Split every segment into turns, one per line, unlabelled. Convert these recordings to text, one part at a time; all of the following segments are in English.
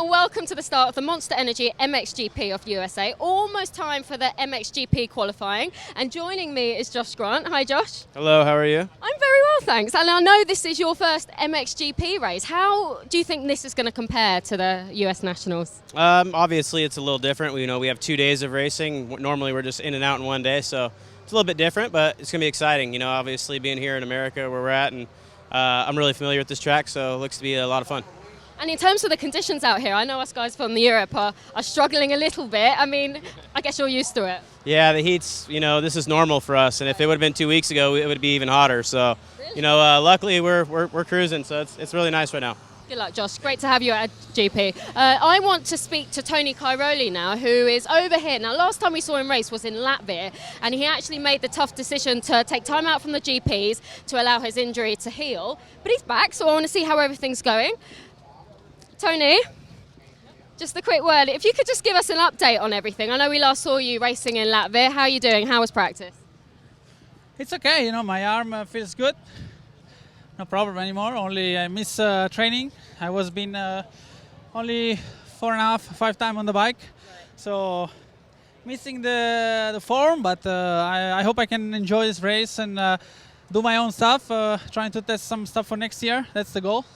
Well, welcome to the start of the Monster Energy MXGP of USA. Almost time for the MXGP qualifying. And joining me is Josh Grant. Hi, Josh.
Hello, how are you?
I'm very well, thanks. And I know this is your first MXGP race. How do you think this is going to compare to the US Nationals?
Obviously, it's a little different. We have 2 days of racing. Normally, we're just in and out in one day, so it's a little bit different, but it's going to be exciting. Obviously being here in America where we're at, and I'm really familiar with this track, so it looks to be a lot of fun.
And in terms of the conditions out here, I know us guys from Europe are struggling a little bit. I mean, I guess you're used to it.
Yeah, the heat's, this is normal for us, and if it would have been 2 weeks ago, it would be even hotter. So,
really?
Luckily we're cruising, so it's really nice right now.
Good luck, Josh. Great to have you at GP. I want to speak to Tony Cairoli now, who is over here. Now, last time we saw him race was in Latvia, and he actually made the tough decision to take time out from the GPs to allow his injury to heal. But he's back, so I want to see how everything's going. Tony, just a quick word. If you could just give us an update on everything. I know we last saw you racing in Latvia. How are you doing? How was practice?
It's okay. My arm feels good. No problem anymore. Only I miss training. I was been only 4.5, 5 times on the bike. So missing the form, but I hope I can enjoy this race and do my own stuff, trying to test some stuff for next year. That's the goal.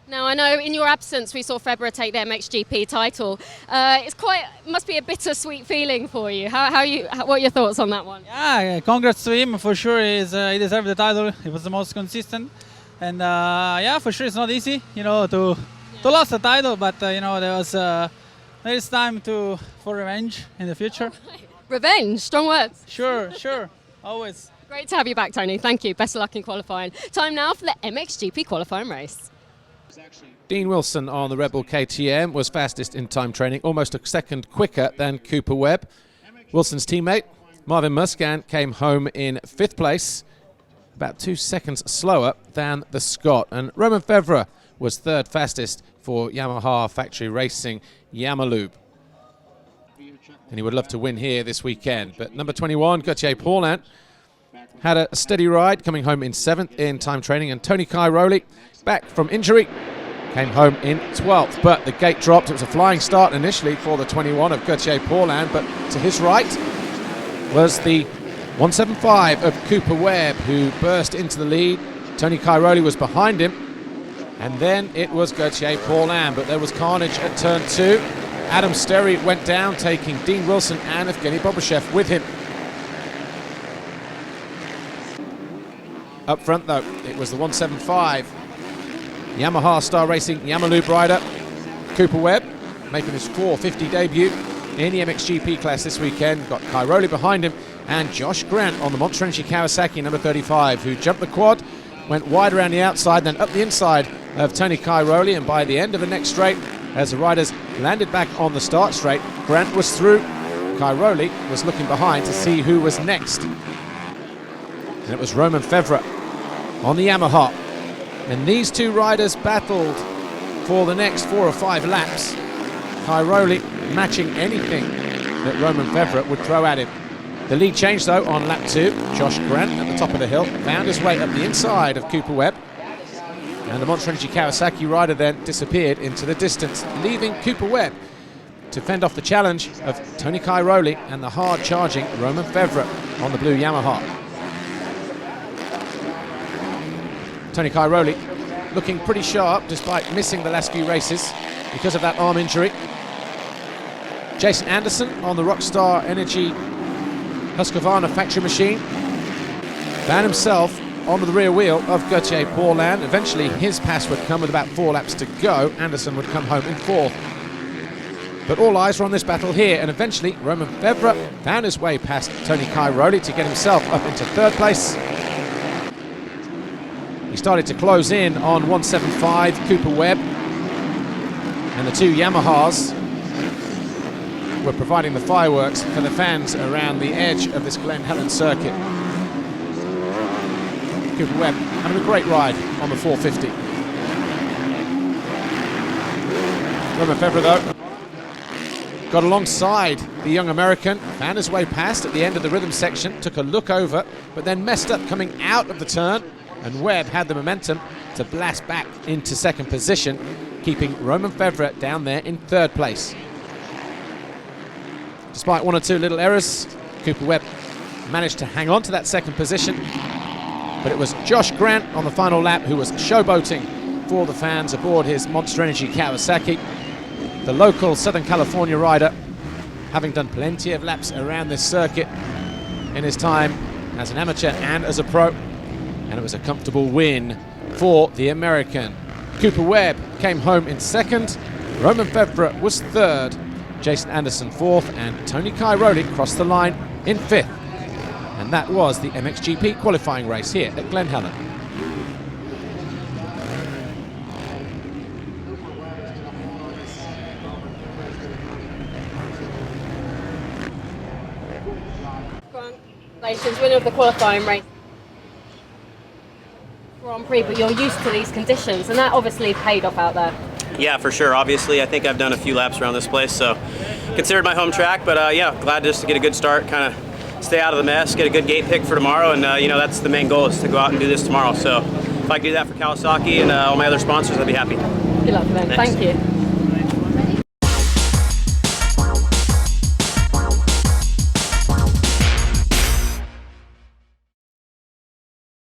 Now, I know in your absence we saw Febvre take the MXGP title. Must be a bittersweet feeling for you. What are your thoughts on that one?
Yeah, congrats to him. For sure, he deserved the title. He was the most consistent. And for sure it's not easy, to lose the title, but there is time for revenge in the future.
Revenge, strong words.
Sure, always.
Great to have you back, Tony. Thank you. Best of luck in qualifying. Time now for the MXGP qualifying race.
Dean Wilson on the Red Bull KTM was fastest in time training, almost a second quicker than Cooper Webb. Wilson's teammate, Marvin Muscan, came home in 5th place, about 2 seconds slower than the Scot. And Romain Febvre was 3rd fastest for Yamaha Factory Racing Yamalube. And he would love to win here this weekend. But number 21, Gauthier Paulin, had a steady ride, coming home in 7th in time training. And Tony Cairoli, back from injury, came home in 12th. But the gate dropped. It was a flying start initially for the 21 of Gauthier Paulin, but to his right was the 175 of Cooper Webb, who burst into the lead. Tony Cairoli was behind him, and then it was Gauthier Paulin, but there was carnage at turn 2. Adam Sterry went down, taking Dean Wilson and Evgeny Bobashev with him. Up front, though, it was the 175. Yamaha Star Racing Yamalube rider Cooper Webb, making his 450 debut in the MXGP class this weekend. Got Cairoli behind him, and Josh Grant on the Monster Energy Kawasaki, number 35, who jumped the quad, went wide around the outside, then up the inside of Tony Cairoli, and by the end of the next straight, as the riders landed back on the start straight, Grant was through. Cairoli was looking behind to see who was next. And it was Romain Febvre on the Yamaha. And these two riders battled for the next 4 or 5 laps. Cairoli matching anything that Romain Febvre would throw at him. The lead changed, though, on lap 2. Josh Grant at the top of the hill found his way up the inside of Cooper Webb. And the Monster Energy Kawasaki rider then disappeared into the distance, leaving Cooper Webb to fend off the challenge of Tony Cairoli and the hard-charging Romain Febvre on the blue Yamaha. Tony Cairoli looking pretty sharp despite missing the last few races because of that arm injury. Jason Anderson on the Rockstar Energy Husqvarna factory machine found himself on the rear wheel of Gauthier Paulin. Eventually his pass would come with about 4 laps to go. Anderson would come home in 4th. But all eyes were on this battle here, and eventually Romain Febvre found his way past Tony Cairoli to get himself up into 3rd place. He started to close in on 175 Cooper Webb, and the 2 Yamahas were providing the fireworks for the fans around the edge of this Glen Helen circuit. Cooper Webb having a great ride on the 450. Romain Febvre, though, got alongside the young American, found his way past at the end of the rhythm section, took a look over, but then messed up coming out of the turn, and Webb had the momentum to blast back into 2nd position. keeping Roman Febvre down there in 3rd place. Despite 1 or 2 little errors, Cooper Webb managed to hang on to that 2nd position, but it was Josh Grant on the final lap who was showboating for the fans aboard his Monster Energy Kawasaki. The local Southern California rider, having done plenty of laps around this circuit in his time as an amateur and as a pro, and it was a comfortable win for the American. Cooper Webb came home in 2nd, Roman Febvre was 3rd, Jason Anderson 4th, and Tony Cairoli crossed the line in 5th. And that was the MXGP qualifying race here at Glen Helen.
Congratulations, winner of the qualifying race. Grand Prix, but you're used to these conditions, and that obviously paid off out there.
Yeah, for sure. Obviously, I think I've done a few laps around this place, so considered my home track. But yeah, glad just to get a good start, kind of stay out of the mess, get a good gate pick for tomorrow, and you know, that's the main goal, is to go out and do this tomorrow. So if I can do that for Kawasaki and all my other sponsors, I'd be happy.
Good luck then. Thank you.